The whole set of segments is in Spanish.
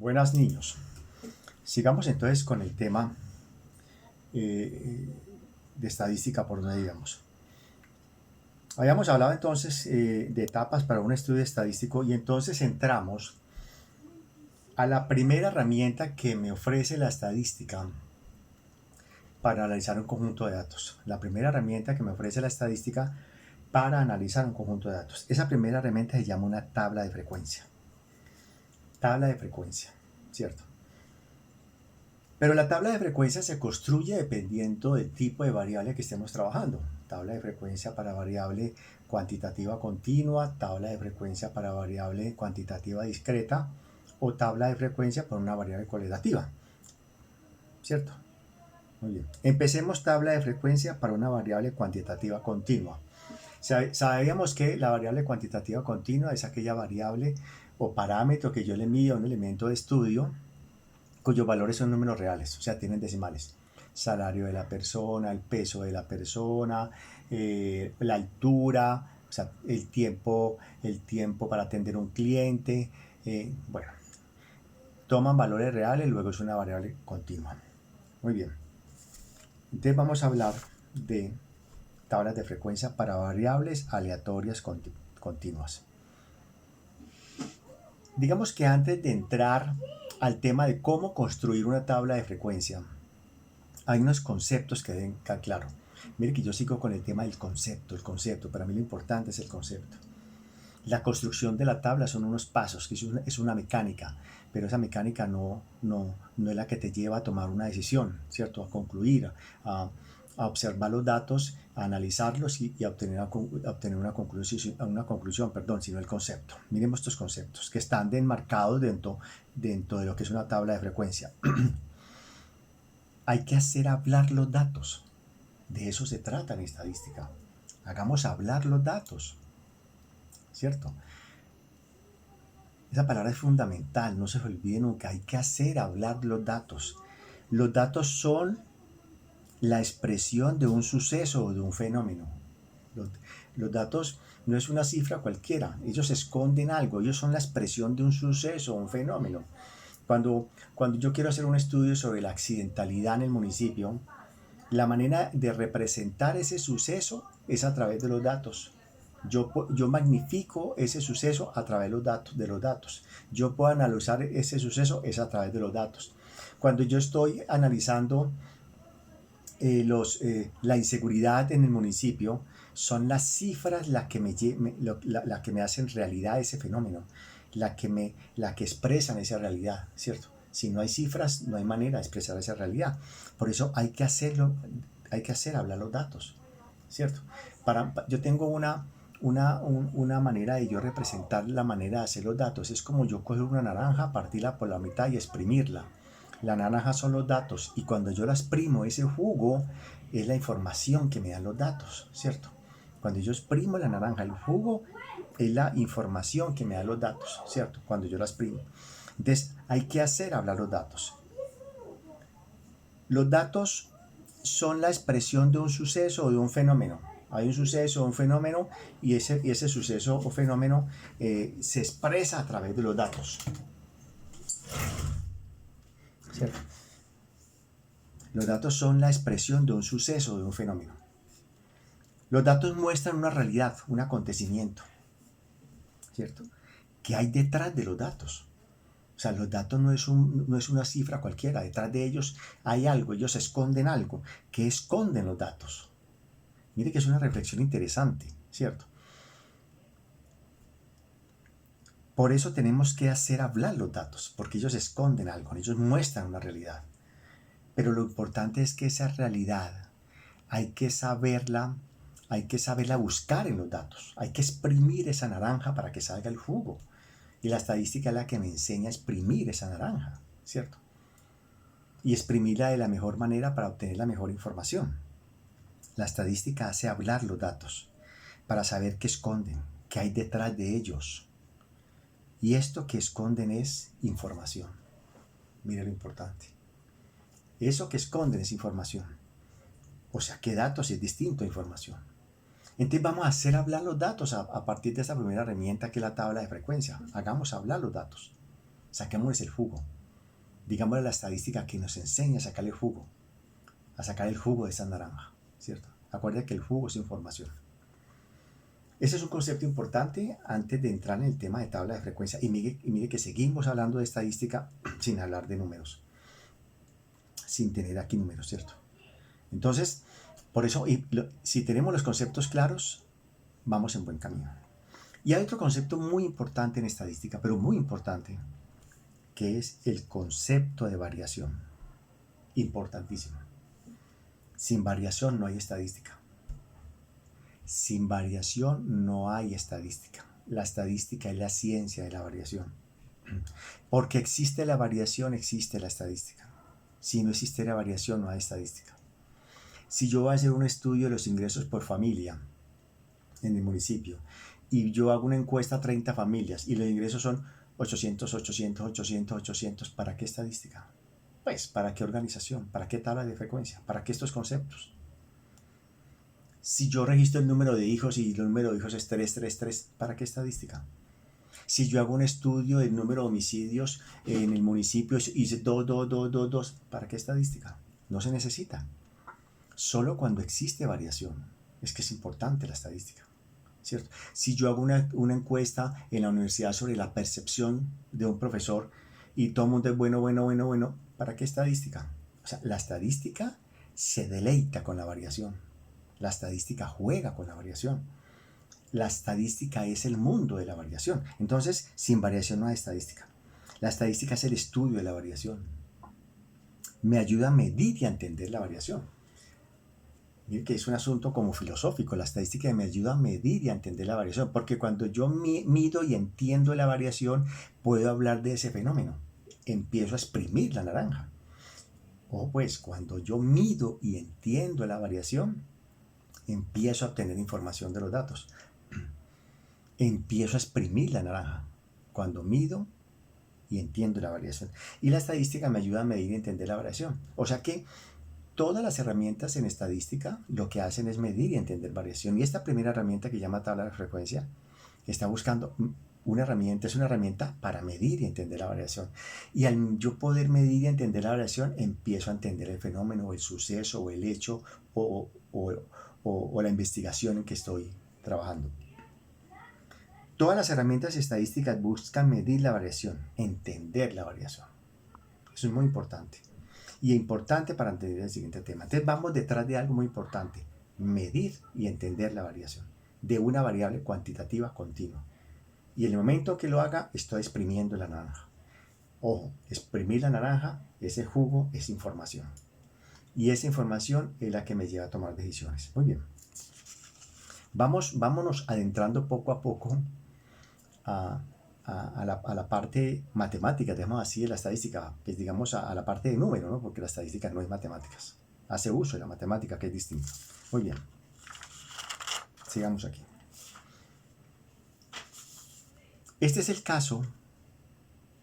Buenas niños. Sigamos entonces con el tema de estadística por donde íbamos. Habíamos hablado entonces de etapas para un estudio estadístico y entonces entramos a la primera herramienta que me ofrece la estadística para analizar un conjunto de datos. La primera herramienta que me ofrece la estadística para analizar un conjunto de datos. Esa primera herramienta se llama una tabla de frecuencia. Tabla de frecuencia, ¿cierto? Pero la tabla de frecuencia se construye dependiendo del tipo de variable que estemos trabajando. Tabla de frecuencia para variable cuantitativa continua, tabla de frecuencia para variable cuantitativa discreta o tabla de frecuencia para una variable correlativa. ¿Cierto? Muy bien. Empecemos tabla de frecuencia para una variable cuantitativa continua. Sabíamos que la variable cuantitativa continua es aquella variable o parámetro que yo le mido a un elemento de estudio cuyos valores son números reales, o sea, tienen decimales. Salario de la persona, el peso de la persona, la altura, o sea, el tiempo para atender un cliente. Bueno, toman valores reales, luego es una variable continua. Muy bien. Entonces vamos a hablar de tablas de frecuencia para variables aleatorias continuas. Digamos que antes de entrar al tema de cómo construir una tabla de frecuencia, hay unos conceptos que deben quedar claros. Mire que yo sigo con el tema del concepto. Para mí lo importante es el concepto. La construcción de la tabla son unos pasos, que es una mecánica, pero esa mecánica no es la que te lleva a tomar una decisión, ¿cierto? A concluir, a observar los datos, a analizarlos y a obtener una conclusión, sino el concepto. Miremos estos conceptos que están enmarcados dentro de lo que es una tabla de frecuencia. Hay que hacer hablar los datos. De eso se trata en estadística. Hagamos hablar los datos, ¿cierto? Esa palabra es fundamental, no se olvide nunca. Hay que hacer hablar los datos. Los datos son la expresión de un suceso o de un fenómeno. Los datos no es una cifra cualquiera, ellos esconden algo, ellos son la expresión de un suceso o un fenómeno. Cuando yo quiero hacer un estudio sobre la accidentalidad en el municipio, la manera de representar ese suceso es a través de los datos. Yo magnifico ese suceso a través de los datos. Yo puedo analizar ese suceso es a través de los datos. Cuando yo estoy analizando la inseguridad en el municipio, son las cifras las que me hacen realidad ese fenómeno, la que expresan esa realidad, ¿cierto? Si no hay cifras, no hay manera de expresar esa realidad. Por eso hay que hacer hablar los datos, ¿cierto? Yo tengo una manera de yo representar la manera de hacer los datos. Es como yo coger una naranja, partirla por la mitad y exprimirla. La naranja son los datos y cuando yo la exprimo, ese jugo es la información que me dan los datos, ¿cierto? Cuando yo exprimo la naranja, el jugo es la información que me dan los datos, ¿cierto? Cuando yo la exprimo. Entonces, hay que hacer hablar los datos. Los datos son la expresión de un suceso o de un fenómeno. Hay un suceso o un fenómeno y ese suceso o fenómeno se expresa a través de los datos. ¿Cierto? Los datos son la expresión de un suceso o de un fenómeno. Los datos muestran una realidad, un acontecimiento, ¿cierto? ¿Qué hay detrás de los datos? O sea, los datos no es una cifra cualquiera, detrás de ellos hay algo, ellos esconden algo. ¿Qué esconden los datos? Mire que es una reflexión interesante, ¿cierto? Por eso tenemos que hacer hablar los datos, porque ellos esconden algo, ellos muestran una realidad. Pero lo importante es que esa realidad hay que saberla buscar en los datos, hay que exprimir esa naranja para que salga el jugo. Y la estadística es la que me enseña a exprimir esa naranja, ¿cierto? Y exprimirla de la mejor manera para obtener la mejor información. La estadística hace hablar los datos para saber qué esconden, qué hay detrás de ellos. Y esto que esconden es información. Mire lo importante. Eso que esconden es información. O sea, ¿qué datos es distinto a información? Entonces vamos a hacer hablar los datos a partir de esta primera herramienta que es la tabla de frecuencia. Hagamos hablar los datos. Saquémosles el jugo. Digámosle la estadística que nos enseña a sacar el jugo, a sacar el jugo de esa naranja, ¿cierto? Acuérdate que el jugo es información. Ese es un concepto importante antes de entrar en el tema de tabla de frecuencia. Y mire que seguimos hablando de estadística sin hablar de números, sin tener aquí números, ¿cierto? Entonces, por eso, si tenemos los conceptos claros, vamos en buen camino. Y hay otro concepto muy importante en estadística, pero muy importante, que es el concepto de variación. Importantísimo. Sin variación no hay estadística. Sin variación no hay estadística. La estadística es la ciencia de la variación. Porque existe la variación, existe la estadística. Si no existe la variación, no hay estadística. Si yo voy a hacer un estudio de los ingresos por familia en el municipio y yo hago una encuesta a 30 familias y los ingresos son 800, 800, 800, 800, ¿para qué estadística? Pues, ¿para qué organización? ¿Para qué tabla de frecuencia? ¿Para qué estos conceptos? Si yo registro el número de hijos y el número de hijos es 333, ¿para qué estadística? Si yo hago un estudio del número de homicidios en el municipio y dice 2, 2, 2, 2, 2, ¿para qué estadística? No se necesita. Solo cuando existe variación es que es importante la estadística, ¿cierto? Si yo hago una encuesta en la universidad sobre la percepción de un profesor y todo el mundo es bueno, bueno, bueno, bueno, ¿para qué estadística? O sea, la estadística se deleita con la variación. La estadística juega con la variación. La estadística es el mundo de la variación. Entonces, sin variación no hay estadística. La estadística es el estudio de la variación. Me ayuda a medir y a entender la variación. Mire que es un asunto como filosófico. La estadística me ayuda a medir y a entender la variación. Porque cuando yo mido y entiendo la variación, puedo hablar de ese fenómeno. Empiezo a exprimir la naranja. O pues, cuando yo mido y entiendo la variación, empiezo a obtener información de los datos. Empiezo a exprimir la naranja cuando mido y entiendo la variación. Y la estadística me ayuda a medir y entender la variación. O sea que todas las herramientas en estadística lo que hacen es medir y entender variación. Y esta primera herramienta que llama tabla de frecuencia está buscando una herramienta para medir y entender la variación. Y al yo poder medir y entender la variación, empiezo a entender el fenómeno, o el suceso, o el hecho, o la investigación en que estoy trabajando. Todas las herramientas estadísticas buscan medir la variación, entender la variación. Eso es muy importante. Y importante para entender el siguiente tema. Entonces vamos detrás de algo muy importante. Medir y entender la variación de una variable cuantitativa continua. Y en el momento que lo haga, estoy exprimiendo la naranja. Ojo, exprimir la naranja, ese jugo es información. Y esa información es la que me lleva a tomar decisiones. Muy bien. Vámonos adentrando poco a poco a la parte matemática, digamos así, de la estadística, pues digamos a la parte de número, ¿no? Porque la estadística no es matemáticas, hace uso de la matemática que es distinto. Muy bien, sigamos aquí. Este es el caso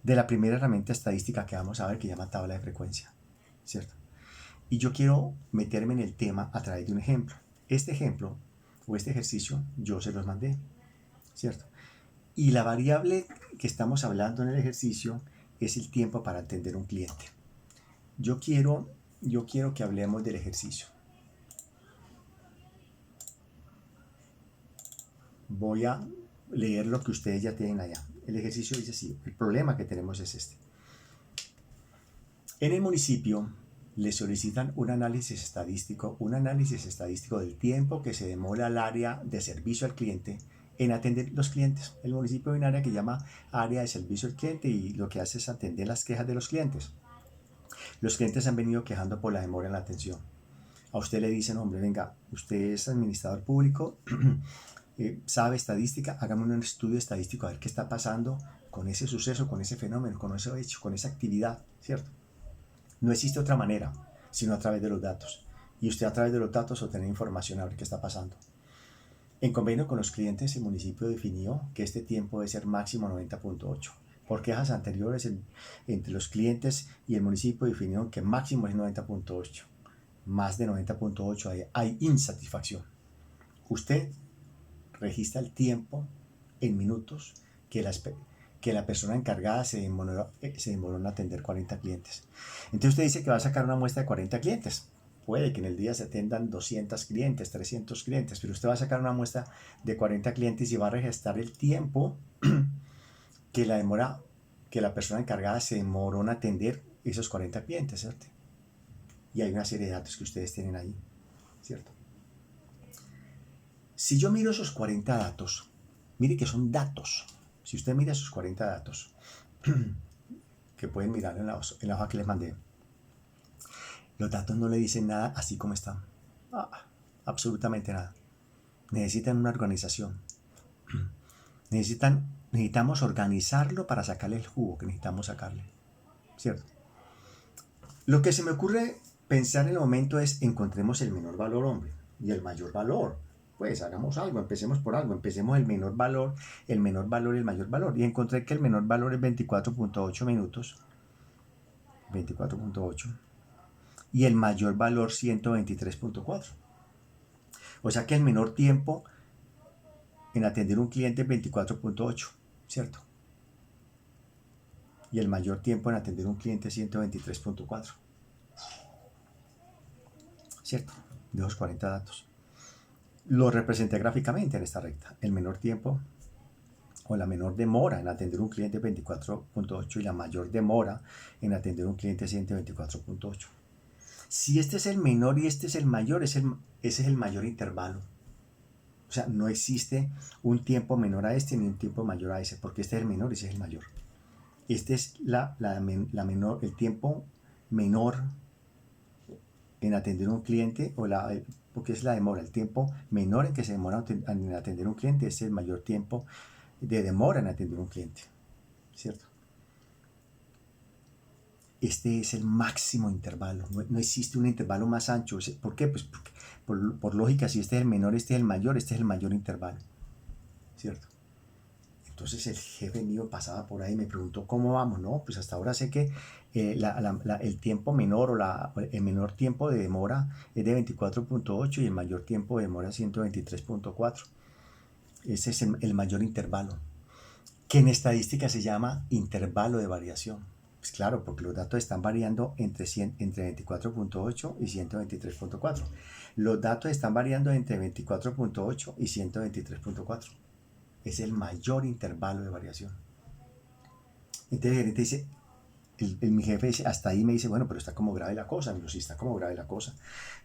de la primera herramienta estadística que vamos a ver, que se llama tabla de frecuencia, ¿cierto? Y yo quiero meterme en el tema a través de un ejemplo. Este ejemplo o este ejercicio yo se los mandé, ¿cierto? Y la variable que estamos hablando en el ejercicio es el tiempo para atender un cliente. Yo quiero que hablemos del ejercicio. Voy a leer lo que ustedes ya tienen allá. El ejercicio dice así, el problema que tenemos es este. En el municipio le solicitan un análisis estadístico del tiempo que se demora el área de servicio al cliente en atender los clientes. El municipio hay un área que llama área de servicio al cliente y lo que hace es atender las quejas de los clientes. Los clientes han venido quejando por la demora en la atención. A usted le dicen, hombre, venga, usted es administrador público, sabe estadística, hágame un estudio estadístico a ver qué está pasando con ese suceso, con ese fenómeno, con ese hecho, con esa actividad, ¿cierto? No existe otra manera, sino a través de los datos. Y usted a través de los datos obtiene información a ver qué está pasando. En convenio con los clientes, el municipio definió que este tiempo debe ser máximo 90.8. Por quejas anteriores entre los clientes y el municipio definieron que máximo es 90.8. Más de 90.8 hay insatisfacción. Usted registra el tiempo en minutos que la persona encargada se demoró en atender 40 clientes. Entonces usted dice que va a sacar una muestra de 40 clientes. Puede que en el día se atendan 200 clientes, 300 clientes, pero usted va a sacar una muestra de 40 clientes y va a registrar el tiempo que la persona encargada se demoró en atender esos 40 clientes, ¿cierto? Y hay una serie de datos que ustedes tienen ahí, ¿cierto? Si yo miro esos 40 datos, mire que son datos. Si usted mira esos 40 datos, que pueden mirar en la hoja que les mandé, los datos no le dicen nada así como están. Absolutamente nada. Necesitan una organización. Necesitamos organizarlo para sacarle el jugo que necesitamos sacarle, ¿cierto? Lo que se me ocurre pensar en el momento es encontremos el menor valor, hombre, y el mayor valor. Pues hagamos algo, empecemos por algo, empecemos el menor valor y el mayor valor. Y encontré que el menor valor es 24.8 minutos, 24.8, y el mayor valor 123.4. O sea que el menor tiempo en atender un cliente es 24.8, ¿cierto? Y el mayor tiempo en atender un cliente es 123.4, ¿cierto? De esos 40 datos. Lo representé gráficamente en esta recta. El menor tiempo o la menor demora en atender un cliente 24.8 y la mayor demora en atender un cliente 124.8. Si este es el menor y este es el mayor, ese es el mayor intervalo. O sea, no existe un tiempo menor a este ni un tiempo mayor a ese, porque este es el menor y ese es el mayor. Este es el tiempo menor en atender un cliente, porque es la demora, el tiempo menor en que se demora en atender un cliente es el mayor tiempo de demora en atender un cliente, ¿cierto? Este es el máximo intervalo, no existe un intervalo más ancho. ¿Por qué? Pues porque, por lógica, si este es el menor, este es el mayor, este es el mayor intervalo, ¿cierto? Entonces el jefe mío pasaba por ahí y me preguntó cómo vamos, ¿no? Pues hasta ahora sé que el tiempo menor el menor tiempo de demora es de 24.8 y el mayor tiempo de demora es 123.4. Ese es el mayor intervalo, que en estadística se llama intervalo de variación. Pues claro, porque los datos están variando entre 24.8 y 123.4. Los datos están variando entre 24.8 y 123.4. Es el mayor intervalo de variación. Entonces el gerente dice, mi jefe dice, hasta ahí me dice, bueno, pero está como grave la cosa. Me dijo, sí, está como grave la cosa.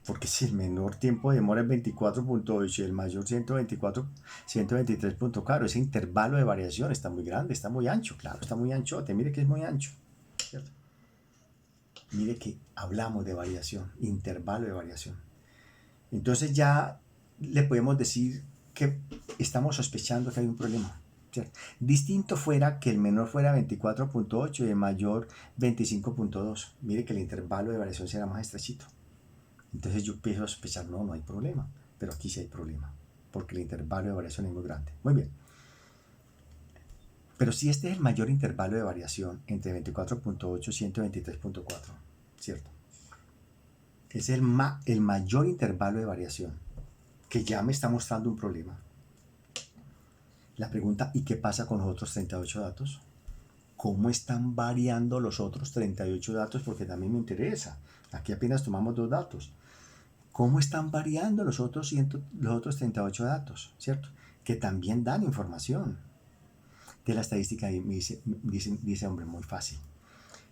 Porque si el menor tiempo de demora es 24.8 y el mayor 123.4, ese intervalo de variación está muy grande, está muy ancho. Claro, está muy anchote, mire que es muy ancho, ¿cierto? Mire que hablamos de variación, intervalo de variación. Entonces ya le podemos decir que estamos sospechando que hay un problema, ¿cierto? Distinto fuera que el menor fuera 24.8 y el mayor 25.2. Mire que el intervalo de variación será más estrechito. Entonces yo empiezo a sospechar, no hay problema. Pero aquí sí hay problema, porque el intervalo de variación es muy grande. Muy bien. Pero si este es el mayor intervalo de variación entre 24.8 y 123.4, ¿cierto? Es el mayor intervalo de variación que ya me está mostrando un problema. La pregunta, ¿y qué pasa con los otros 38 datos? ¿Cómo están variando los otros 38 datos? Porque también me interesa. Aquí apenas tomamos 2 datos. ¿Cómo están variando los otros 38 datos? ¿Cierto? Que también dan información. De la estadística me dice, hombre, muy fácil.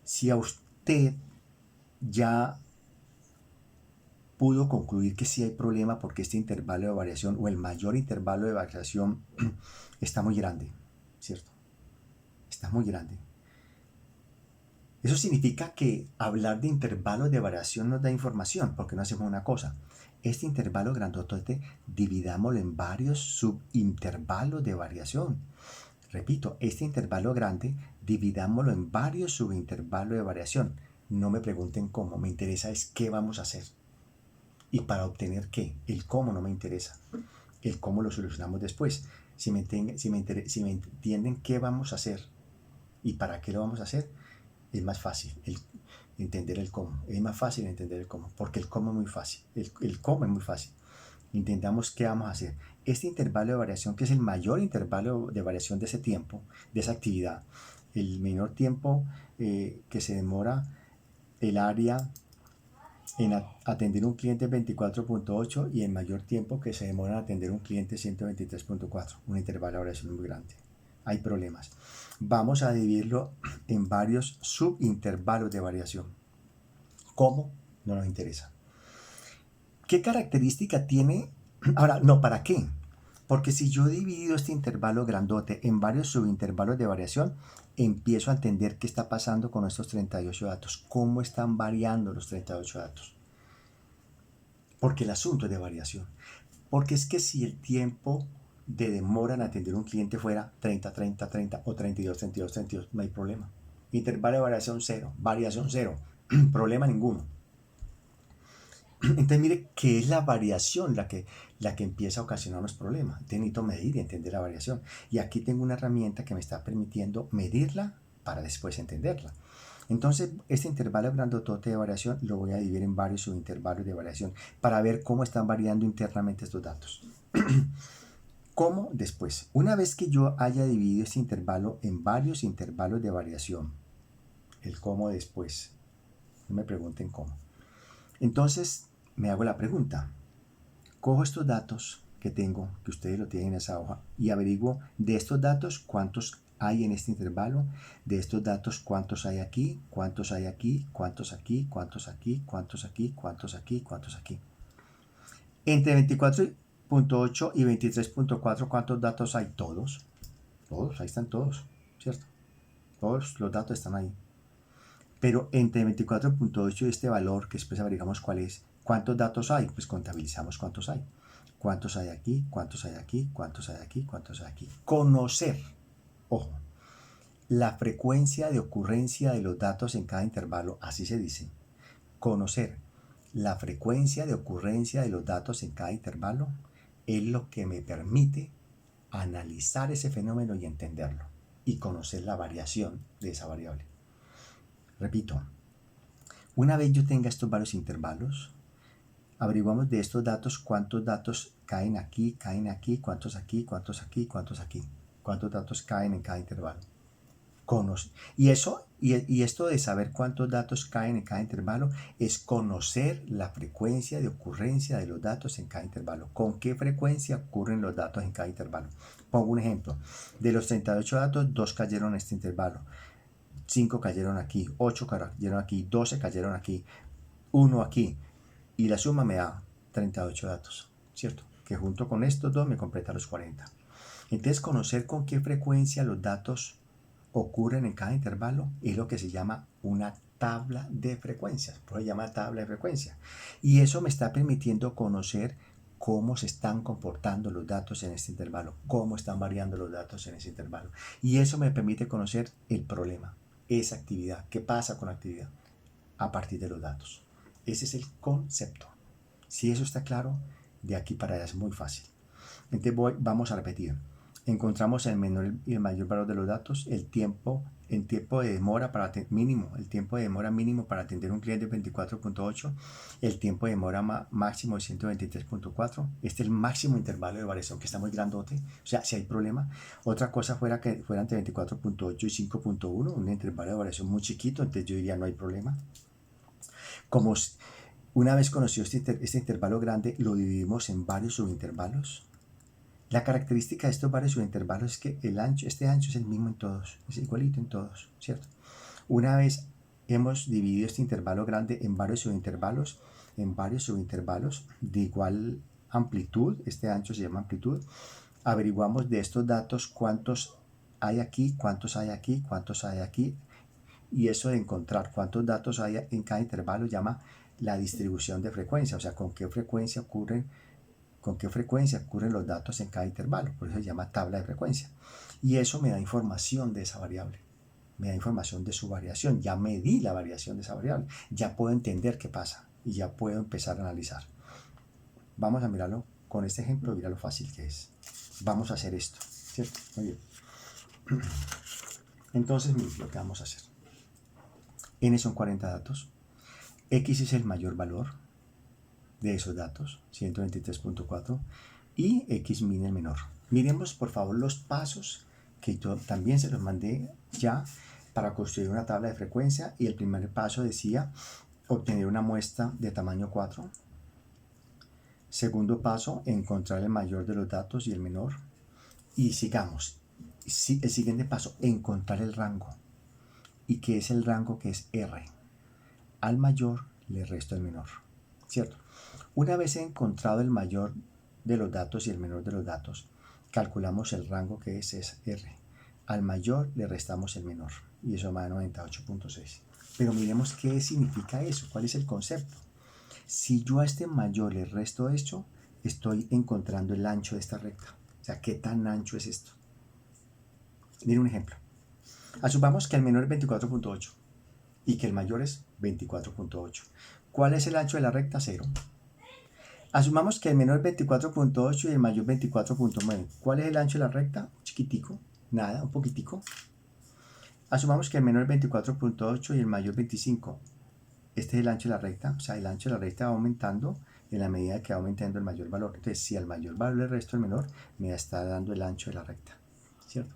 Si a usted ya pudo concluir que sí hay problema porque este intervalo de variación o el mayor intervalo de variación está muy grande, ¿cierto? Está muy grande. Eso significa que hablar de intervalos de variación nos da información, porque no hacemos una cosa. Este intervalo grandotote dividámoslo en varios subintervalos de variación. Repito, este intervalo grande dividámoslo en varios subintervalos de variación. No me pregunten cómo, me interesa es qué vamos a hacer. ¿Y para obtener qué? El cómo no me interesa. El cómo lo solucionamos después. Si me entienden qué vamos a hacer y para qué lo vamos a hacer, es más fácil entender el cómo. Es más fácil entender el cómo, porque el cómo es muy fácil. El cómo es muy fácil. Intentamos qué vamos a hacer. este intervalo de variación, que es el mayor intervalo de variación de ese tiempo, de esa actividad, el menor tiempo que se demora el área en atender un cliente 24.8 y el mayor tiempo que se demora en atender un cliente 123.4, un intervalo de variación muy grande. Hay problemas. Vamos a dividirlo en varios subintervalos de variación. ¿Cómo? No nos interesa. ¿Qué característica tiene? Ahora, no, ¿para qué? Porque si yo divido este intervalo grandote en varios subintervalos de variación, empiezo a entender qué está pasando con estos 38 datos, cómo están variando los 38 datos. Porque el asunto es de variación. Porque es que si el tiempo de demora en atender un cliente fuera 30, 30, 30 o 32, 32, 32, no hay problema. Intervalo de variación cero, problema ninguno. Entonces mire que es la variación la que empieza a ocasionar los problemas. Entonces necesito medir y entender la variación. Y aquí tengo una herramienta que me está permitiendo medirla para después entenderla. Entonces este intervalo grandotote de variación lo voy a dividir en varios subintervalos de variación para ver cómo están variando internamente estos datos. ¿Cómo? Después. Una vez que yo haya dividido este intervalo en varios intervalos de variación, el cómo después. No me pregunten cómo. Entonces me hago la pregunta. Cojo estos datos que tengo, que ustedes lo tienen en esa hoja, y averiguo de estos datos cuántos hay en este intervalo, de estos datos cuántos hay aquí, cuántos hay aquí, cuántos aquí, cuántos aquí, cuántos aquí, cuántos aquí, cuántos aquí. Entre 24.8 y 23.4, ¿cuántos datos hay? Todos. Todos, ahí están todos, ¿cierto? Todos los datos están ahí. Pero entre 24.8 y este valor, que después averiguamos cuál es, ¿cuántos datos hay? Pues contabilizamos cuántos hay. ¿Cuántos hay aquí? ¿Cuántos hay aquí? ¿Cuántos hay aquí? ¿Cuántos hay aquí? Conocer, ojo, la frecuencia de ocurrencia de los datos en cada intervalo, así se dice. Conocer la frecuencia de ocurrencia de los datos en cada intervalo es lo que me permite analizar ese fenómeno y entenderlo y conocer la variación de esa variable. Repito, una vez yo tenga estos varios intervalos, averiguamos de estos datos cuántos datos caen aquí, cuántos aquí, cuántos aquí, cuántos aquí, cuántos datos caen en cada intervalo. Y esto de saber cuántos datos caen en cada intervalo es conocer la frecuencia de ocurrencia de los datos en cada intervalo. ¿Con qué frecuencia ocurren los datos en cada intervalo? Pongo un ejemplo. De los 38 datos, 2 cayeron en este intervalo. 5 cayeron aquí, 8 cayeron aquí, 12 cayeron aquí, 1 aquí. Y la suma me da 38 datos, ¿cierto? Que junto con estos dos me completa los 40. Entonces, conocer con qué frecuencia los datos ocurren en cada intervalo es lo que se llama una tabla de frecuencias. Por eso se llama tabla de frecuencia. Y eso me está permitiendo conocer cómo se están comportando los datos en este intervalo, cómo están variando los datos en ese intervalo. Y eso me permite conocer el problema, esa actividad, qué pasa con la actividad a partir de los datos. Ese es el concepto. Si eso está claro, de aquí para allá es muy fácil. Entonces vamos a repetir. Encontramos el menor y el mayor valor de los datos, el tiempo de demora mínimo, el tiempo de demora mínimo para atender un cliente 24.8, el tiempo de demora máximo de 123.4. Este es el máximo intervalo de variación que está muy grandote, o sea, si hay problema. Otra cosa fuera que fuera entre 24.8 y 5.1, un intervalo de variación muy chiquito, entonces yo diría no hay problema. Como una vez conocido este intervalo grande, lo dividimos en varios subintervalos. La característica de estos varios subintervalos es que este ancho es el mismo en todos, es igualito en todos, ¿cierto? Una vez hemos dividido este intervalo grande en varios subintervalos de igual amplitud, este ancho se llama amplitud, averiguamos de estos datos cuántos hay aquí, cuántos hay aquí, cuántos hay aquí, y eso de encontrar cuántos datos hay en cada intervalo llama la distribución de frecuencia, o sea, con qué frecuencia ocurren los datos en cada intervalo, por eso se llama tabla de frecuencia. Y eso me da información de esa variable, me da información de su variación, ya medí la variación de esa variable, ya puedo entender qué pasa y ya puedo empezar a analizar. Vamos a mirarlo con este ejemplo, mira lo fácil que es. Vamos a hacer esto, ¿cierto? Muy bien. Entonces, miren lo que vamos a hacer. N son 40 datos, X es el mayor valor de esos datos, 123.4, y x min el menor. Miremos por favor los pasos que yo también se los mandé ya para construir una tabla de frecuencia, y el primer paso decía obtener una muestra de tamaño 4. Segundo paso, encontrar el mayor de los datos y el menor. Y sigamos. El siguiente paso, encontrar el rango. ¿Y qué es el rango? Que es R. Al mayor le resto el menor, ¿cierto? Una vez he encontrado el mayor de los datos y el menor de los datos, calculamos el rango, que es R. Al mayor le restamos el menor, y eso me da 98.6. Pero miremos qué significa eso, cuál es el concepto. Si yo a este mayor le resto esto, estoy encontrando el ancho de esta recta. O sea, ¿qué tan ancho es esto? Mire un ejemplo. Asumamos que el menor es 24.8 y que el mayor es 24.8. ¿Cuál es el ancho de la recta? 0. Asumamos que el menor es 24.8 y el mayor 24.9. ¿Cuál es el ancho de la recta? Chiquitico, nada, un poquitico. Asumamos que el menor es 24.8 y el mayor 25. Este es el ancho de la recta, o sea, el ancho de la recta va aumentando en la medida que va aumentando el mayor valor. Entonces, si al mayor valor le resto el menor, me está dando el ancho de la recta, ¿cierto?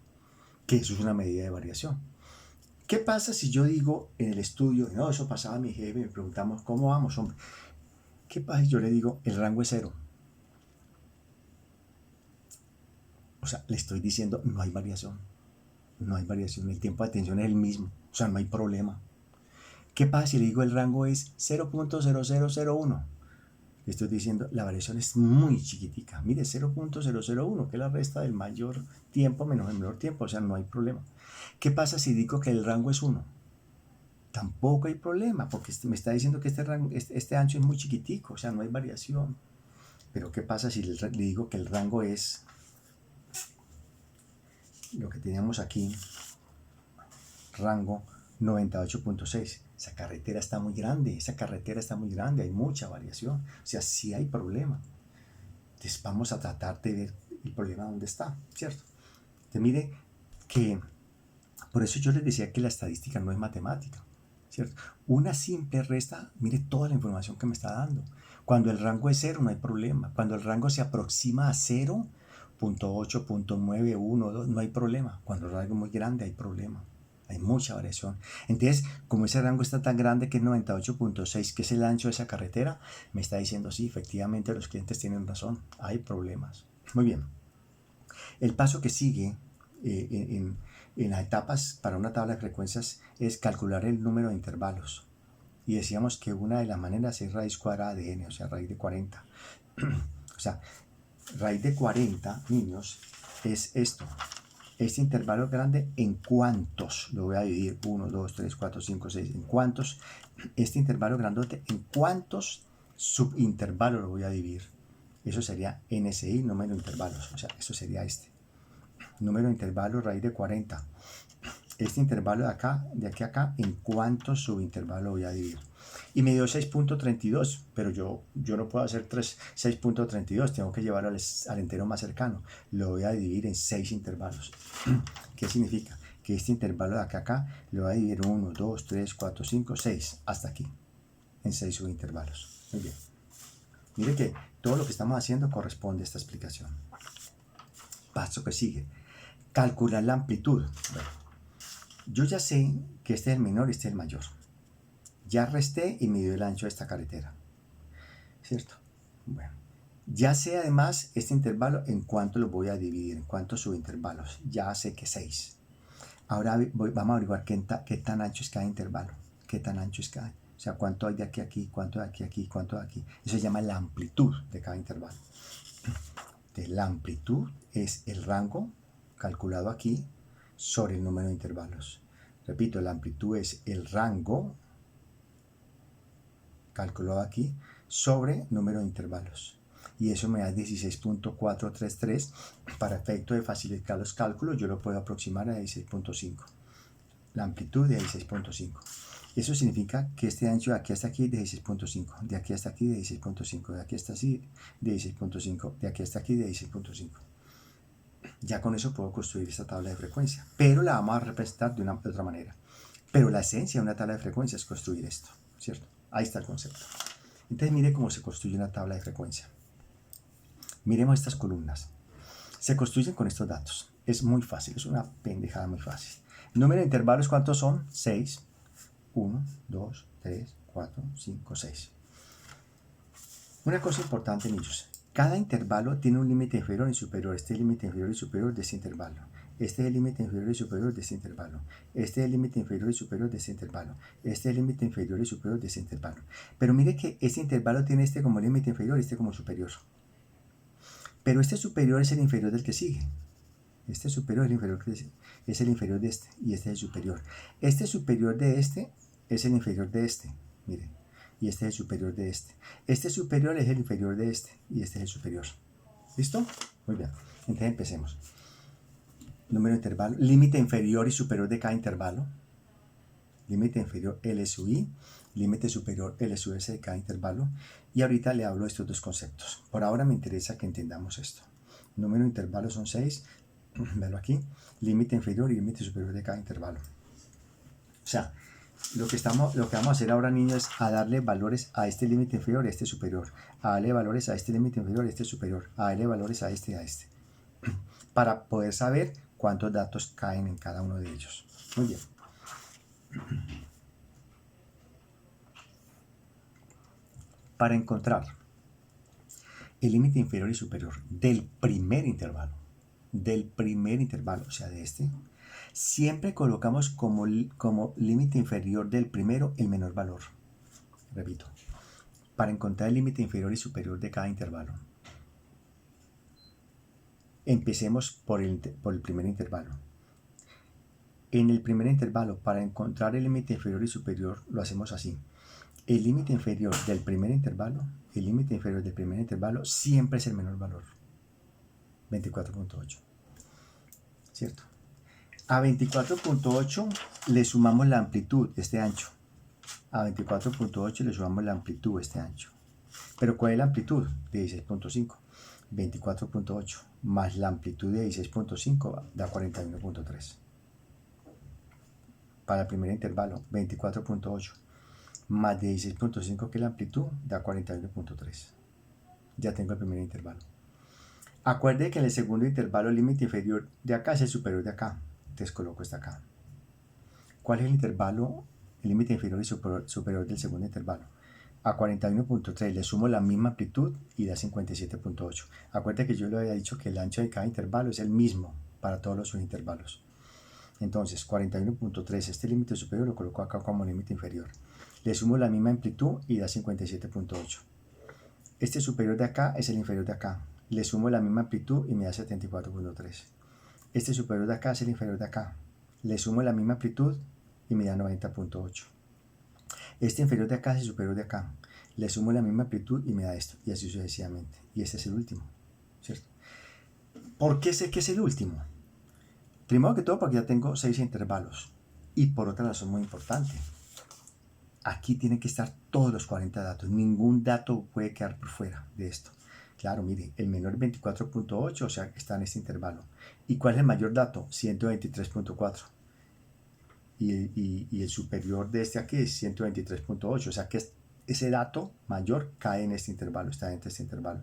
Que eso es una medida de variación. ¿Qué pasa si yo digo en el estudio, no, eso pasaba a mi jefe, me preguntamos, ¿cómo vamos, hombre? ¿Qué pasa si yo le digo, el rango es 0? O sea, le estoy diciendo, no hay variación. No hay variación, el tiempo de atención es el mismo, o sea, no hay problema. ¿Qué pasa si le digo el rango es 0.0001? Le estoy diciendo, la variación es muy chiquitica. Mire, 0.001, que es la resta del mayor tiempo menos el menor tiempo, o sea, no hay problema. ¿Qué pasa si digo que el rango es 1? Tampoco hay problema, porque me está diciendo que este ancho es muy chiquitico, o sea, no hay variación. Pero ¿qué pasa si le digo que el rango es lo que teníamos aquí, rango 98.6? Esa carretera está muy grande, hay mucha variación, o sea, sí hay problema. Entonces vamos a tratar de ver el problema dónde está, ¿cierto? Entonces mire que, por eso yo les decía que la estadística no es matemática, ¿cierto? Una simple resta, mire toda la información que me está dando. Cuando el rango es 0 no hay problema, cuando el rango se aproxima a 0.8, 0.9, 2, no hay problema, cuando el rango es muy grande hay problema. Hay mucha variación. Entonces, como ese rango está tan grande que es 98.6, que es el ancho de esa carretera, me está diciendo, sí, efectivamente los clientes tienen razón, hay problemas. Muy bien. El paso que sigue en las etapas para una tabla de frecuencias es calcular el número de intervalos. Y decíamos que una de las maneras es raíz cuadrada de n, o sea, raíz de 40. O sea, raíz de 40, niños, es esto. Este intervalo grande, ¿en cuántos? Lo voy a dividir, 1, 2, 3, 4, 5, 6. ¿En cuántos? Este intervalo grandote, ¿en cuántos subintervalos lo voy a dividir? Eso sería NSI, número de intervalos. O sea, eso sería este. Número de intervalos, raíz de 40. Este intervalo de acá, de aquí a acá, ¿en cuántos subintervalos voy a dividir? Y me dio 6.32, pero yo no puedo hacer 6.32, tengo que llevarlo al entero más cercano. Lo voy a dividir en 6 intervalos. ¿Qué significa? Que este intervalo de acá a acá lo voy a dividir 1, 2, 3, 4, 5, 6, hasta aquí, en 6 subintervalos. Muy bien. Mire que todo lo que estamos haciendo corresponde a esta explicación. Paso que sigue. Calcular la amplitud. Bueno, yo ya sé que este es el menor y este es el mayor. Ya resté y me dio el ancho de esta carretera, ¿cierto? Bueno, ya sé además este intervalo en cuánto lo voy a dividir, en cuántos subintervalos. Ya sé que 6. Ahora vamos a averiguar qué tan ancho es cada intervalo, qué tan ancho es cada. O sea, cuánto hay de aquí a aquí, cuánto de aquí a aquí, cuánto de aquí. Eso se llama la amplitud de cada intervalo. Entonces, la amplitud es el rango calculado aquí sobre el número de intervalos. Repito, la amplitud es el rango calculado aquí sobre número de intervalos. Y eso me da 16.433. Para efecto de facilitar los cálculos, yo lo puedo aproximar a 16.5. La amplitud de 16.5. Eso significa que este ancho de aquí hasta aquí es de 16.5, de aquí hasta aquí de 16.5, de aquí hasta así de 16.5, de aquí hasta aquí de 16.5. Ya con eso puedo construir esta tabla de frecuencia, pero la vamos a representar de otra manera. Pero la esencia de una tabla de frecuencia es construir esto, ¿cierto? Ahí está el concepto. Entonces mire cómo se construye una tabla de frecuencia. Miremos estas columnas. Se construyen con estos datos. Es muy fácil, es una pendejada muy fácil. Número de intervalos, ¿cuántos son? 6. 1, 2, 3, 4, 5, 6. Una cosa importante, niños. Cada intervalo tiene un límite inferior y superior. Este es el límite inferior y superior de este intervalo. Este es el límite inferior y superior de este intervalo. Este es el límite inferior y superior de este intervalo. Este es el límite inferior y superior de este intervalo. Pero mire que este intervalo tiene este como límite inferior y este como superior. Pero este superior es el inferior del que sigue. Este superior es el inferior, es el inferior de este y este es el superior. Este superior de este es el inferior de este. Miren. Y este es el superior de este. Este superior es el inferior de este y este es el superior. ¿Listo? Muy bien. Entonces empecemos. Número de intervalo. Límite inferior y superior de cada intervalo. Límite inferior L sub I. Límite superior L sub S de cada intervalo. Y ahorita le hablo de estos dos conceptos. Por ahora me interesa que entendamos esto. Número de intervalos son 6. Véalo aquí. Límite inferior y límite superior de cada intervalo. O sea, lo que vamos a hacer ahora, niños, es a darle valores a este límite inferior y a este superior, a darle valores a este límite inferior y a este superior, a darle valores a este y a este, para poder saber cuántos datos caen en cada uno de ellos. Muy bien. Para encontrar el límite inferior y superior del primer intervalo, o sea, de este, siempre colocamos como límite inferior del primero el menor valor. Repito, para encontrar el límite inferior y superior de cada intervalo. Empecemos por el primer intervalo. En el primer intervalo, para encontrar el límite inferior y superior, lo hacemos así. El límite inferior del primer intervalo, siempre es el menor valor. 24.8. ¿Cierto? A 24.8 le sumamos la amplitud, este ancho. A 24.8 le sumamos la amplitud, este ancho. Pero ¿cuál es la amplitud? De 16.5. 24.8 más la amplitud de 16.5 da 41.3. Para el primer intervalo, 24.8 más de 16.5 que la amplitud da 41.3. Ya tengo el primer intervalo. Acuerde que en el segundo intervalo el límite inferior de acá es el superior de acá. Entonces coloco esta acá. ¿Cuál es el intervalo, el límite inferior y superior del segundo intervalo? A 41.3 le sumo la misma amplitud y da 57.8. Acuérdate que yo le había dicho que el ancho de cada intervalo es el mismo para todos los subintervalos. Entonces, 41.3, este límite superior lo coloco acá como límite inferior. Le sumo la misma amplitud y da 57.8. Este superior de acá es el inferior de acá. Le sumo la misma amplitud y me da 74.3. Este superior de acá es el inferior de acá. Le sumo la misma amplitud y me da 90.8. Este inferior de acá es el superior de acá. Le sumo la misma amplitud y me da esto. Y así sucesivamente. Y este es el último. ¿Cierto? ¿Por qué sé que es el último? Primero que todo porque ya tengo 6 intervalos. Y por otra razón muy importante. Aquí tienen que estar todos los 40 datos. Ningún dato puede quedar por fuera de esto. Claro, mire, el menor es 24.8, o sea que está en este intervalo. ¿Y cuál es el mayor dato? 123.4. Y el superior de este aquí es 123.8, o sea que ese dato mayor cae en este intervalo, está dentro de este intervalo.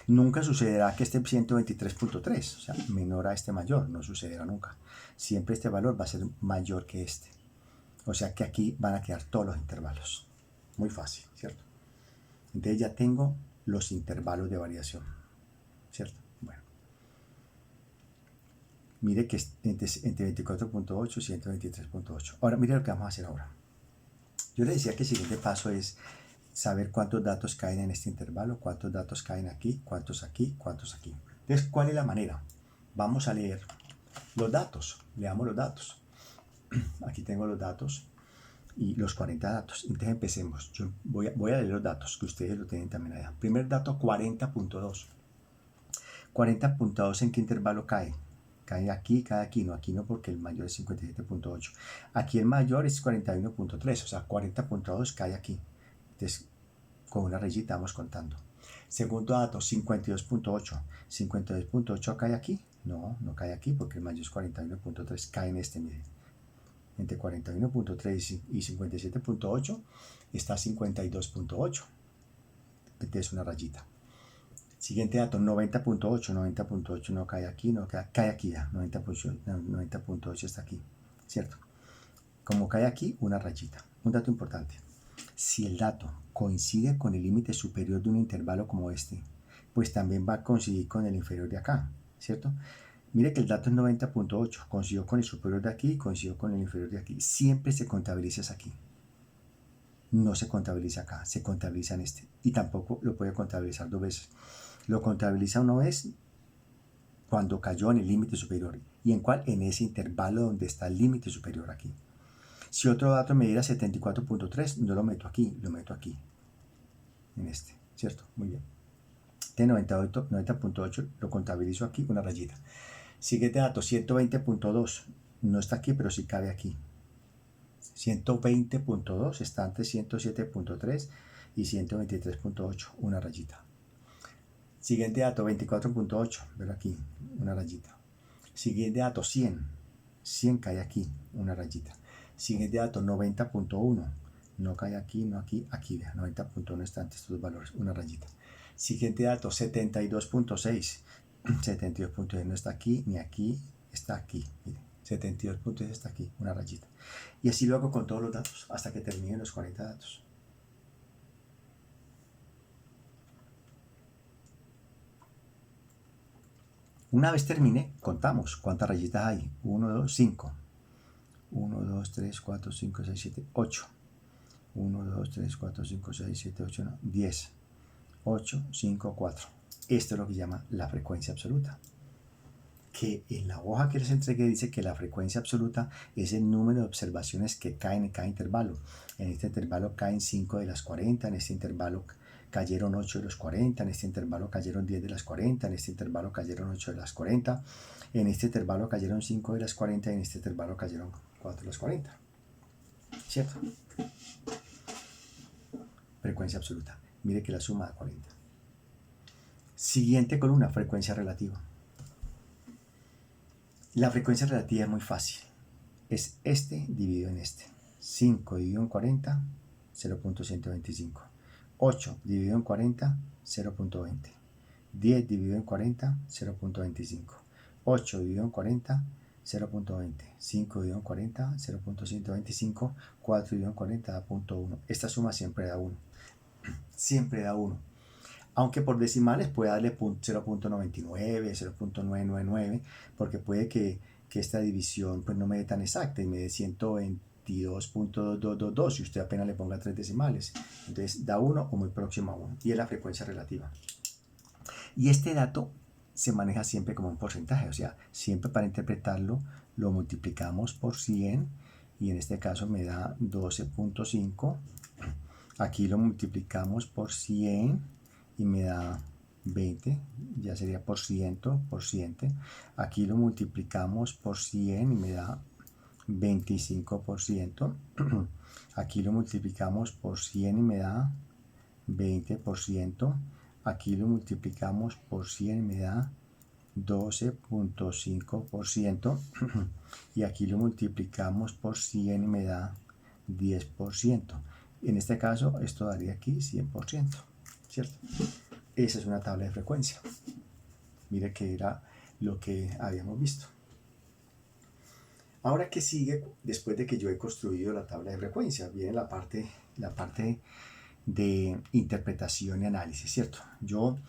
Nunca sucederá que esté 123.3, o sea, menor a este mayor, no sucederá nunca. Siempre este valor va a ser mayor que este. O sea que aquí van a quedar todos los intervalos. Muy fácil, ¿cierto? Entonces ya tengo los intervalos de variación, ¿cierto? Bueno. Mire que es entre 24.8 y 123.8. Ahora, mire lo que vamos a hacer ahora. Yo le decía que el siguiente paso es saber cuántos datos caen en este intervalo, cuántos datos caen aquí, cuántos aquí, cuántos aquí. Entonces, ¿cuál es la manera? Vamos a leer los datos. Leamos los datos. Aquí tengo los datos y los 40 datos. Entonces empecemos. Yo voy a leer los datos que ustedes lo tienen también allá. Primer dato, 40.2. 40.2, ¿en qué intervalo cae? Cae aquí, cae aquí. No, aquí no, porque el mayor es 57.8. Aquí el mayor es 41.3, o sea, 40.2 cae aquí. Entonces, con una rayita vamos contando. Segundo dato, 52.8. 52.8 cae aquí. No, no cae aquí porque el mayor es 41.3. Cae en este, miren. Entre 41.3 y 57.8 está 52.8. Entonces una rayita. Siguiente dato, 90.8, 90.8 no cae aquí, no cae aquí ya, 90.8 está aquí, ¿cierto? Como cae aquí, una rayita. Un dato importante. Si el dato coincide con el límite superior de un intervalo como este, pues también va a coincidir con el inferior de acá, ¿cierto? Mire que el dato es 90.8, coincidió con el superior de aquí, coincidió con el inferior de aquí. Siempre se contabiliza aquí. No se contabiliza acá, se contabiliza en este. Y tampoco lo puede contabilizar dos veces. Lo contabiliza una vez cuando cayó en el límite superior. ¿Y en cuál? En ese intervalo donde está el límite superior aquí. Si otro dato me diera 74.3, no lo meto aquí, lo meto aquí. En este, ¿cierto? Muy bien. De 90.8 lo contabilizo aquí, una rayita. Siguiente dato, 120.2. No está aquí, pero sí cabe aquí. 120.2 está entre 107.3 y 123.8, una rayita. Siguiente dato, 24.8, ver aquí, una rayita. Siguiente dato, 100. 100 cae aquí, una rayita. Siguiente dato, 90.1. No cae aquí, no aquí, aquí, vea, 90.1 está entre estos dos valores, una rayita. Siguiente dato, 72.6. 72.6 no está aquí, ni aquí, está aquí. Mire, 72.6 está aquí, una rayita. Y así lo hago con todos los datos, hasta que terminen los 40 datos. Una vez termine, contamos cuántas rayitas hay. 1, 2, 5. 1, 2, 3, 4, 5, 6, 7, 8. 1, 2, 3, 4, 5, 6, 7, 8, 9, 10. 8, 5, 4. Esto es lo que llama la frecuencia absoluta. Que en la hoja que les entregué dice que la frecuencia absoluta es el número de observaciones que caen en cada intervalo. En este intervalo caen 5 de las 40, en este intervalo cayeron 8 de los 40, en este intervalo cayeron 10 de las 40, en este intervalo cayeron 8 de las 40, en este intervalo cayeron 5 de las 40 y en este intervalo cayeron 4 de las 40. ¿Cierto? Frecuencia absoluta. Mire que la suma da 40. Siguiente columna, frecuencia relativa. La frecuencia relativa es muy fácil. Es este dividido en este. 5 dividido en 40, 0.125. 8 dividido en 40, 0.20. 10 dividido en 40, 0.25. 8 dividido en 40, 0.20. 5 dividido en 40, 0.125. 4 dividido en 40 da 0.1. Esta suma siempre da 1. Siempre da 1. Aunque por decimales puede darle 0.99, 0.999, porque puede que esta división pues no me dé tan exacta y me dé 122.2222 y usted apenas le ponga 3 decimales. Entonces da 1 o muy próximo a 1 y es la frecuencia relativa. Y este dato se maneja siempre como un porcentaje, o sea, siempre para interpretarlo lo multiplicamos por 100 y en este caso me da 12.5. Aquí lo multiplicamos por 100 y me da 20, ya sería por ciento. Aquí lo multiplicamos por 100 y me da 25%. Aquí lo multiplicamos por 100 y me da 20%. Aquí lo multiplicamos por 100 y me da 12.5%. Y aquí lo multiplicamos por 100 y me da 10%. En este caso, esto daría aquí 100%, ¿cierto? Esa es una tabla de frecuencia. Mire que era lo que habíamos visto. Ahora, ¿qué sigue después de que yo he construido la tabla de frecuencia? Viene la parte de interpretación y análisis, ¿cierto? Yo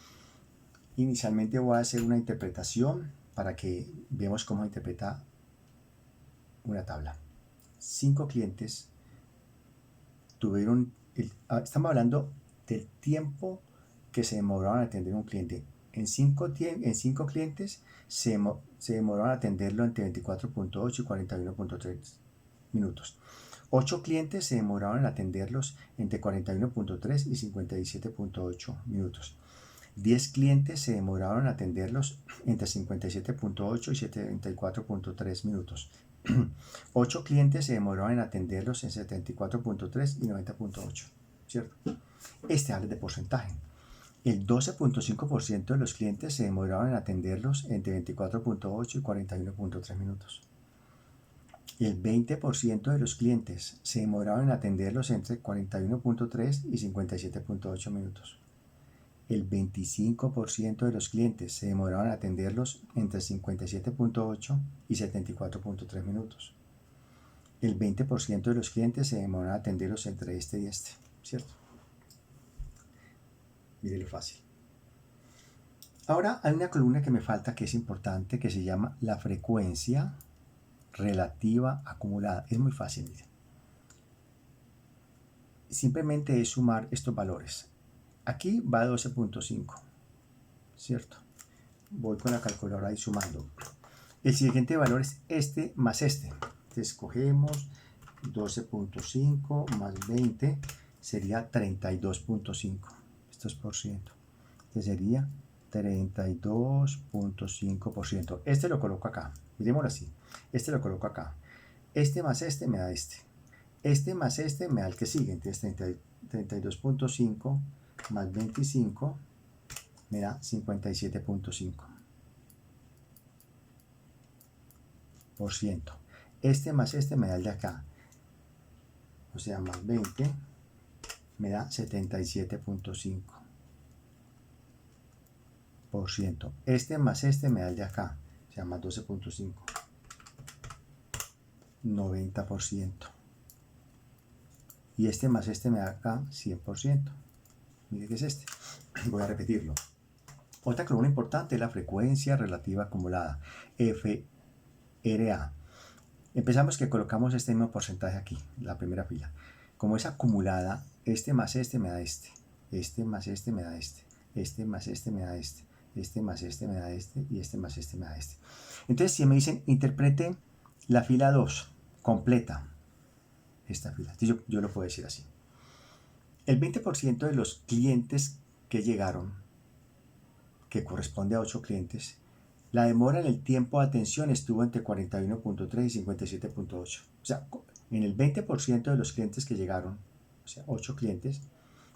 inicialmente voy a hacer una interpretación para que veamos cómo interpreta una tabla. 5 clientes tuvieron, estamos hablando del tiempo que se demoraron a atender un cliente. En 5 clientes se demoraron a atenderlo entre 24.8 y 41.3 minutos. 8 clientes se demoraron en atenderlos entre 41.3 y 57.8 minutos. 10 clientes se demoraron en atenderlos entre 57.8 y 74.3 minutos. 8 clientes se demoraron en atenderlos en 74.3 y 90.8, ¿cierto? Este habla de porcentaje. El 12.5% de los clientes se demoraron en atenderlos entre 24.8 y 41.3 minutos. El 20% de los clientes se demoraron en atenderlos entre 41.3 y 57.8 minutos. el 25% de los clientes se demoraron en atenderlos entre 57.8 y 74.3 minutos. El 20% de los clientes se demoraron en atenderlos entre este y este, ¿cierto? Mire lo fácil. Ahora hay una columna que me falta que es importante, que se llama la frecuencia relativa acumulada. Es muy fácil, miren. Simplemente es sumar estos valores. Aquí va 12.5, ¿cierto? Voy con la calculadora y sumando. El siguiente valor es este más este. Entonces cogemos 12.5 más 20, sería 32.5. Esto es por ciento. Entonces sería 32.5%. Este lo coloco acá. Miremoslo así. Este lo coloco acá. Este más este me da este. Este más este me da el que sigue. Entonces 32.5 más 25 me da 57.5%. Este más este me da el de acá. O sea, más 20 me da 77.5%. Este más este me da el de acá. O sea, más 12.5. 90%. Y este más este me da acá 100%. Mire que es este. Voy a repetirlo. Otra columna importante es la frecuencia relativa acumulada, FRA. Empezamos que colocamos este mismo porcentaje aquí, la primera fila. Como es acumulada, este más este me da este. Este más este me da este. Este más este me da este. Este más este me da este. Y este más este me da este. Entonces, si me dicen, interprete la fila 2 completa, esta fila. Entonces, yo lo puedo decir así. El 20% de los clientes que llegaron, que corresponde a 8 clientes, la demora en el tiempo de atención estuvo entre 41.3 y 57.8. O sea, en el 20% de los clientes que llegaron, o sea, 8 clientes,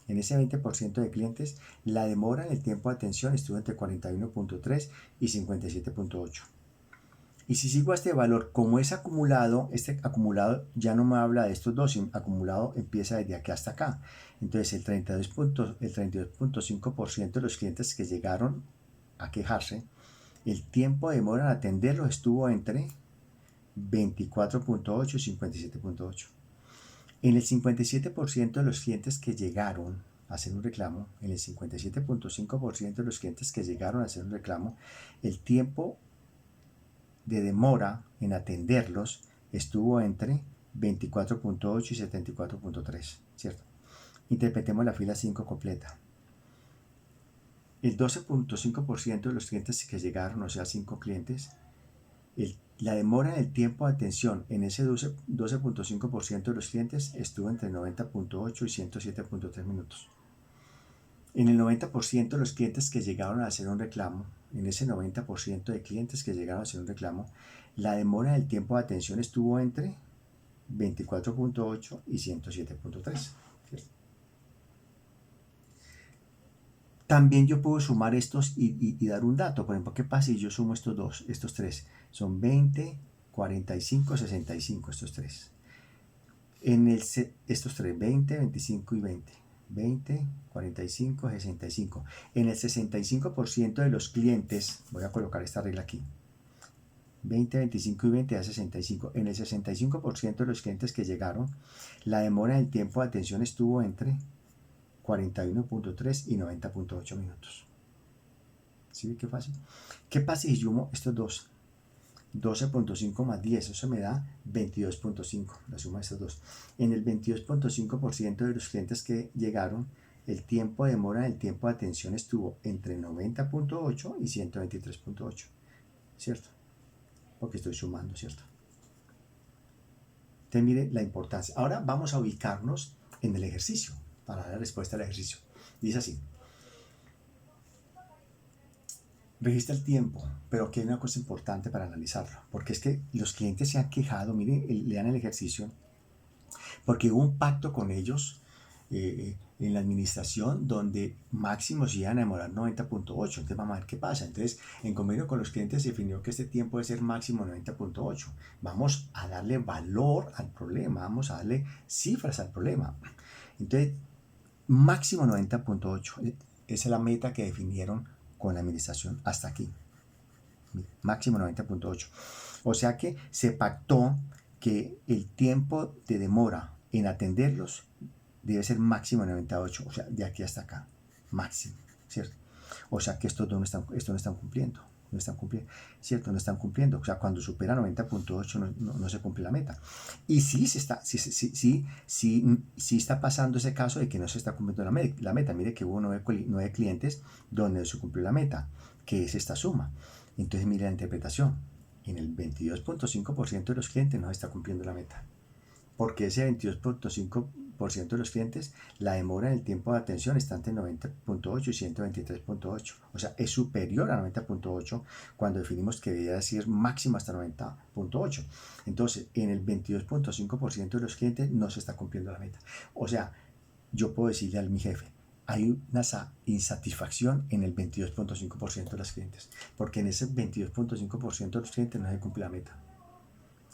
en ese 20% de clientes, la demora en el tiempo de atención estuvo entre 41.3 y 57.8. Y si sigo a este valor, como es acumulado, este acumulado ya no me habla de estos dos, sino acumulado empieza desde aquí hasta acá. Entonces el 32.5% de los clientes que llegaron a quejarse, el tiempo de demora en atenderlos estuvo entre 24.8 y 57.8. En el 57% de los clientes que llegaron a hacer un reclamo, en el 57.5% de los clientes que llegaron a hacer un reclamo, el tiempo de demora en atenderlos estuvo entre 24.8 y 74.3, ¿cierto? Interpretemos la fila 5 completa. El 12.5% de los clientes que llegaron, o sea, 5 clientes, la demora en el tiempo de atención en ese 12.5% de los clientes estuvo entre 90.8 y 107.3 minutos. En el 90% de los clientes que llegaron a hacer un reclamo, en ese 90% de clientes que llegaron a hacer un reclamo, la demora del tiempo de atención estuvo entre 24.8 y 107.3. También yo puedo sumar estos y dar un dato. Por ejemplo, ¿qué pasa si yo sumo estos tres? Son 20, 45, 65, estos tres. Estos tres, 20, 25 y 20. 20, 45, 65. En el 65% de los clientes, voy a colocar esta regla aquí, 20, 25 y 20 da 65. En el 65% de los clientes que llegaron, la demora del tiempo de atención estuvo entre 41.3 y 90.8 minutos. ¿Sí? Qué fácil. ¿Qué pasa si sumo estos dos? 12.5 más 10, eso me da 22.5, la suma de estos dos. En el 22.5% de los clientes que llegaron, el tiempo de demora del tiempo de atención estuvo entre 90.8 y 123.8, ¿cierto? Porque estoy sumando, ¿cierto? Entonces mire la importancia. Ahora vamos a ubicarnos en el ejercicio, para dar la respuesta al ejercicio. Dice así. Registra el tiempo, pero aquí hay una cosa importante para analizarlo, porque es que los clientes se han quejado, miren, lean el ejercicio, porque hubo un pacto con ellos en la administración donde máximo se iban a demorar 90.8, entonces vamos a ver qué pasa. Entonces, en convenio con los clientes se definió que este tiempo debe ser máximo 90.8. Vamos a darle valor al problema, vamos a darle cifras al problema. Entonces, máximo 90.8. Esa es la meta que definieron con la administración hasta aquí. Máximo 90.8. O sea que se pactó que el tiempo de demora en atenderlos debe ser máximo 98, o sea, de aquí hasta acá, máximo, ¿cierto? O sea que esto no están cumpliendo, no están cumpliendo, ¿cierto? No están cumpliendo, o sea, cuando supera 90.8 no se cumple la meta. Y sí, sí está pasando ese caso de que no se está cumpliendo la meta. Mire que hubo 9 clientes donde se cumplió la meta, que es esta suma. Entonces mire la interpretación. En el 22.5% de los clientes no se está cumpliendo la meta. Porque ese 22.5% de los clientes, la demora en el tiempo de atención está entre 90.8 y 123.8. O sea, es superior a 90.8 cuando definimos que debería decir máximo hasta 90.8. Entonces, en el 22.5% de los clientes no se está cumpliendo la meta. O sea, yo puedo decirle a mi jefe, hay una insatisfacción en el 22.5% de los clientes, porque en ese 22.5% de los clientes no se cumple la meta.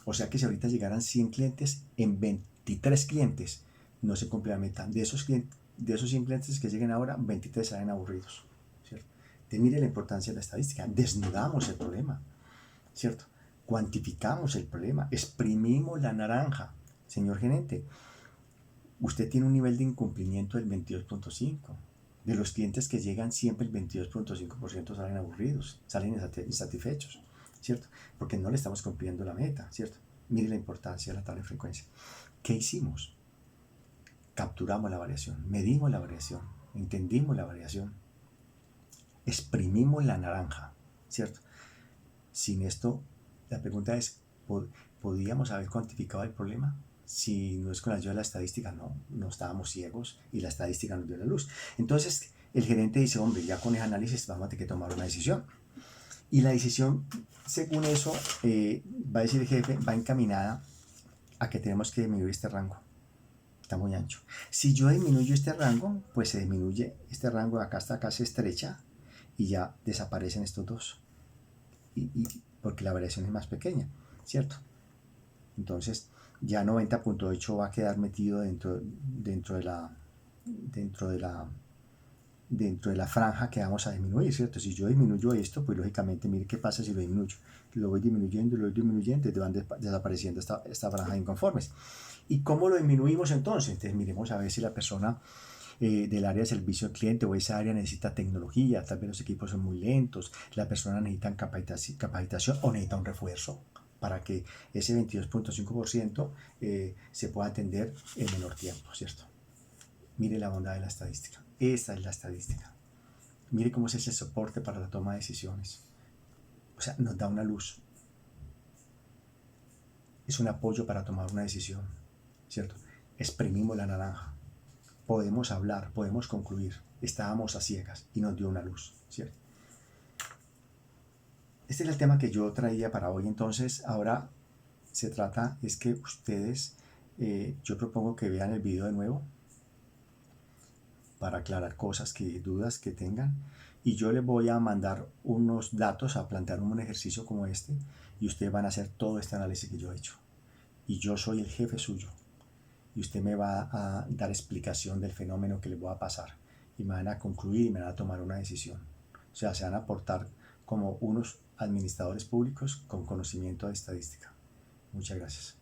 O sea que si ahorita llegaran 100 clientes, en 23 clientes no se cumple la meta. De esos 100 clientes que lleguen ahora, 23 salen aburridos, ¿cierto? Entonces mire la importancia de la estadística. Desnudamos el problema, ¿cierto? Cuantificamos el problema, exprimimos la naranja. Señor gerente, usted tiene un nivel de incumplimiento del 22.5%. De los clientes que llegan, siempre el 22.5% salen aburridos, salen insatisfechos, ¿cierto? Porque no le estamos cumpliendo la meta, ¿cierto? Mire la importancia de la tabla de frecuencia. ¿Qué hicimos? Capturamos la variación, medimos la variación, entendimos la variación, exprimimos la naranja, ¿cierto? Sin esto, la pregunta es, ¿podríamos haber cuantificado el problema? Si no es con la ayuda de la estadística, no estábamos ciegos y la estadística nos dio la luz. Entonces, el gerente dice, hombre, ya con ese análisis vamos a tener que tomar una decisión. Y la decisión, según eso, va a decir el jefe, va encaminada a que tenemos que disminuir este rango. Está muy ancho. Si yo disminuyo este rango, pues se disminuye este rango de acá hasta acá, se estrecha y ya desaparecen estos dos. Porque la variación es más pequeña, ¿cierto? Entonces, ya 90.8 va a quedar metido dentro de la franja que vamos a disminuir, ¿cierto? Si yo disminuyo esto, pues lógicamente, mire qué pasa si lo disminuyo. Lo voy disminuyendo, y van desapareciendo esta franja de inconformes. ¿Y cómo lo disminuimos entonces? Entonces miremos a ver si la persona del área de servicio al cliente o esa área necesita tecnología, tal vez los equipos son muy lentos, la persona necesita capacitación o necesita un refuerzo para que ese 22.5% se pueda atender en menor tiempo, ¿cierto? Mire la bondad de la estadística. Esta es la estadística. Mire cómo es ese soporte para la toma de decisiones. O sea, nos da una luz. Es un apoyo para tomar una decisión, ¿cierto? Exprimimos la naranja. Podemos hablar, podemos concluir. Estábamos a ciegas y nos dio una luz, ¿cierto? Este es el tema que yo traía para hoy. Entonces, ahora se trata, es que ustedes, yo propongo que vean el video de nuevo para aclarar cosas, dudas que tengan. Y yo les voy a mandar unos datos, a plantear un ejercicio como este, y ustedes van a hacer todo este análisis que yo he hecho. Y yo soy el jefe suyo. Y usted me va a dar explicación del fenómeno que les voy a pasar. Y me van a concluir y me van a tomar una decisión. O sea, se van a aportar como unos administradores públicos con conocimiento de estadística. Muchas gracias.